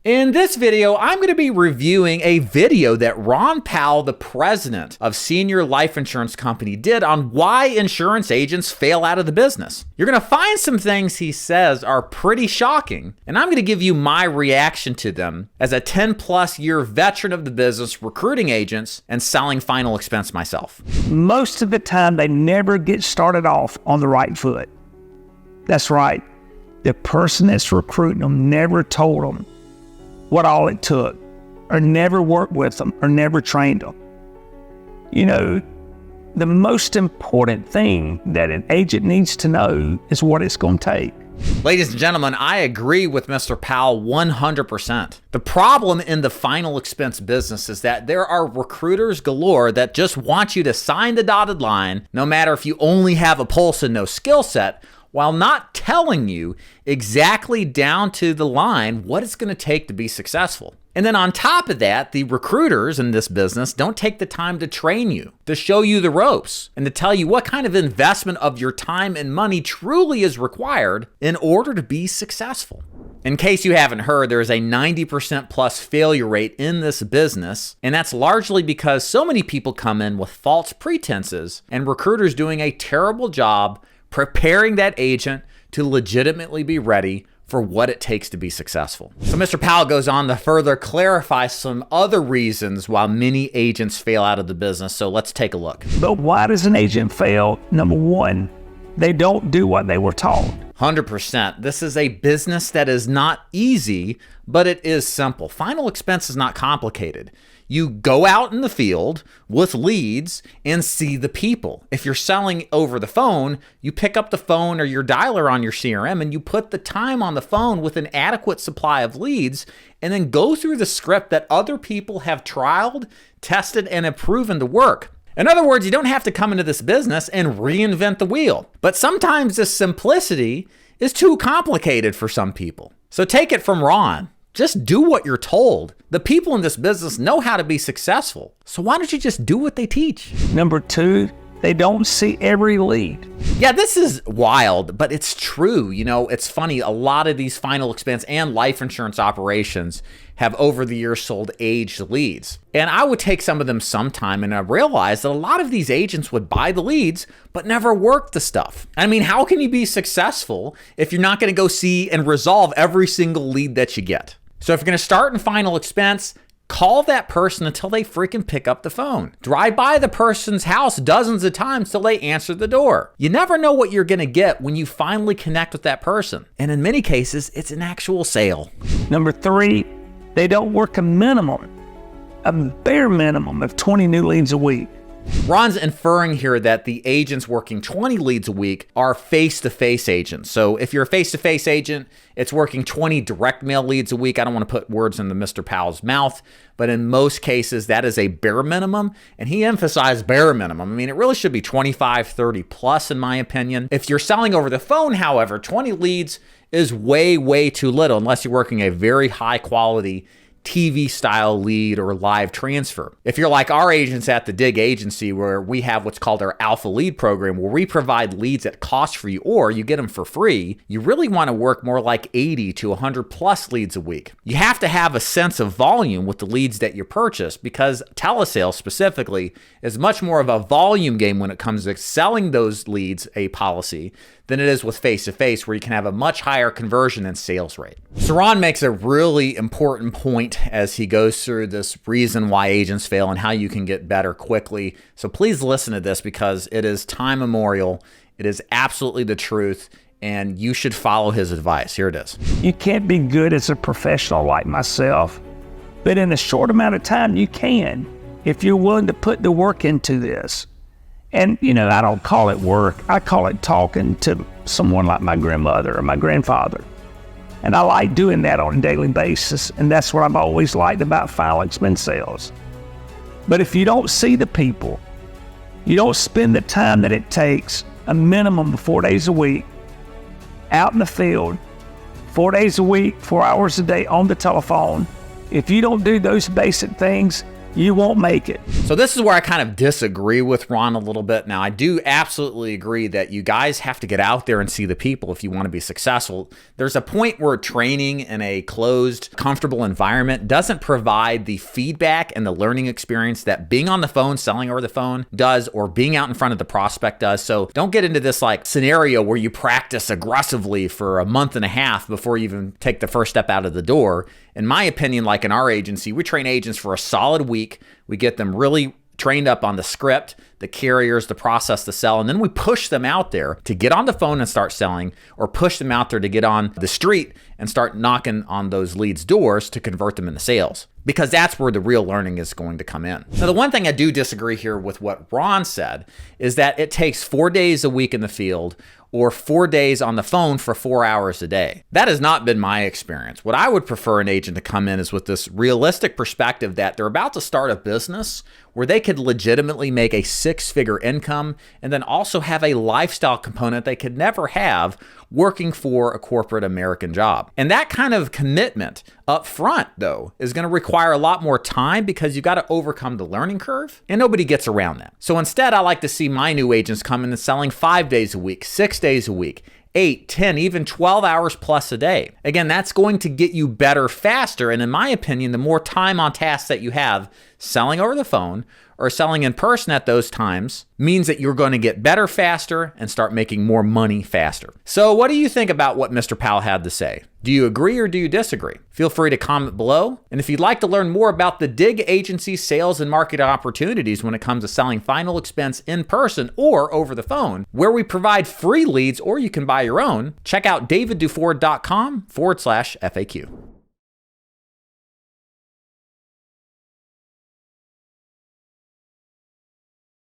In this video, I'm going to be reviewing a video that Ron Powell, the president of Senior Life Insurance Company, did on why insurance agents fail out of the business. You're going to find some things he says are pretty shocking, and I'm going to give you my reaction to them as a 10-plus year veteran of the business, recruiting agents and selling final expense myself. Most of the time, they never get started off on the right foot. That's right. The person that's recruiting them never told them what all it took, or never worked with them, or never trained them. You know, the most important thing that an agent needs to know is what it's going to take. Ladies and gentlemen, I agree with Mr. Powell 100%. The problem in the final expense business is that there are recruiters galore that just want you to sign the dotted line, no matter if you only have a pulse and no skill set, while not telling you exactly down to the line what it's going to take to be successful. And then on top of that, the recruiters in this business don't take the time to train you, to show you the ropes, and to tell you what kind of investment of your time and money truly is required in order to be successful. In case you haven't heard, there is a 90% plus failure rate in this business, and that's largely because so many people come in with false pretenses and recruiters doing a terrible job preparing that agent to legitimately be ready for what it takes to be successful. So Mr. Powell goes on to further clarify some other reasons why many agents fail out of the business. So let's take a look. But why does an agent fail? Number one, they don't do what they were taught. 100%. This is a business that is not easy, but it is simple. Final expense is not complicated. You go out in the field with leads and see the people. If you're selling over the phone, you pick up the phone or your dialer on your CRM and you put the time on the phone with an adequate supply of leads and then go through the script that other people have trialed, tested, and have proven to work. In other words, you don't have to come into this business and reinvent the wheel. But sometimes this simplicity is too complicated for some people. So take it from Ron. Just do what you're told. The people in this business know how to be successful. So why don't you just do what they teach? Number two, they don't see every lead. Yeah, this is wild, but it's true. You know, it's funny. A lot of these final expense and life insurance operations have over the years sold aged leads. And I would take some of them sometime and I realized that a lot of these agents would buy the leads, but never work the stuff. I mean, how can you be successful if you're not going to go see and resolve every single lead that you get? So if you're going to start in final expense, call that person until they freaking pick up the phone. Drive by the person's house dozens of times till they answer the door. You never know what you're going to get when you finally connect with that person. And in many cases, it's an actual sale. Number three, they don't work a bare minimum of 20 new leads a week. Ron's inferring here that the agents working 20 leads a week are face-to-face agents. So if you're a face-to-face agent, it's working 20 direct mail leads a week. I don't want to put words into Mr. Powell's mouth, but in most cases, that is a bare minimum. And he emphasized bare minimum. I mean, it really should be 25, 30 plus, in my opinion. If you're selling over the phone, however, 20 leads is way, way too little unless you're working a very high quality TV style lead or live transfer. If you're like our agents at the Dig Agency, where we have what's called our Alpha Lead program, where we provide leads at cost for you or you get them for free, you really want to work more like 80 to 100 plus leads a week. You have to have a sense of volume with the leads that you purchase because telesales specifically is much more of a volume game when it comes to selling those leads a policy than it is with face-to-face, where you can have a much higher conversion and sales rate. So Ron makes a really important point as he goes through this reason why agents fail and how you can get better quickly. So please listen to this because it is time immemorial. It is absolutely the truth, and you should follow his advice. Here it is. You can't be good as a professional like myself, but in a short amount of time, you can if you're willing to put the work into this. And, you know, I don't call it work. I call it talking to someone like my grandmother or my grandfather. And I like doing that on a daily basis. And that's what I've always liked about final expense sales. But if you don't see the people, you don't spend the time that it takes, a minimum of 4 days a week, out in the field, 4 days a week, 4 hours a day on the telephone. If you don't do those basic things, you won't make it. So this is where I kind of disagree with Ron a little bit. Now, I do absolutely agree that you guys have to get out there and see the people if you want to be successful. There's a point where training in a closed, comfortable environment doesn't provide the feedback and the learning experience that being on the phone, selling over the phone does, or being out in front of the prospect does. So don't get into this like scenario where you practice aggressively for a month and a half before you even take the first step out of the door. In my opinion, like in our agency, we train agents for a solid week. We get them really trained up on the script, the carriers, the process to sell, and then we push them out there to get on the phone and start selling, or push them out there to get on the street and start knocking on those leads' doors to convert them into sales, because that's where the real learning is going to come in. Now, the one thing I do disagree here with what Ron said is that it takes 4 days a week in the field or 4 days on the phone for 4 hours a day. That has not been my experience. What I would prefer an agent to come in is with this realistic perspective that they're about to start a business where they could legitimately make a six-figure income and then also have a lifestyle component they could never have working for a corporate American job. And that kind of commitment up front, though, is going to require a lot more time because you've got to overcome the learning curve, and nobody gets around that. So instead, I like to see my new agents come in and selling 5 days a week, 6 days a week, 8, 10, even 12 hours plus a day. Again, that's going to get you better faster. And in my opinion, the more time on task that you have selling over the phone or selling in person at those times means that you're going to get better faster and start making more money faster. So what do you think about what Mr. Powell had to say? Do you agree or do you disagree? Feel free to comment below. And if you'd like to learn more about the Dig Agency sales and market opportunities when it comes to selling final expense in person or over the phone, where we provide free leads or you can buy your own, check out davidduford.com/FAQ.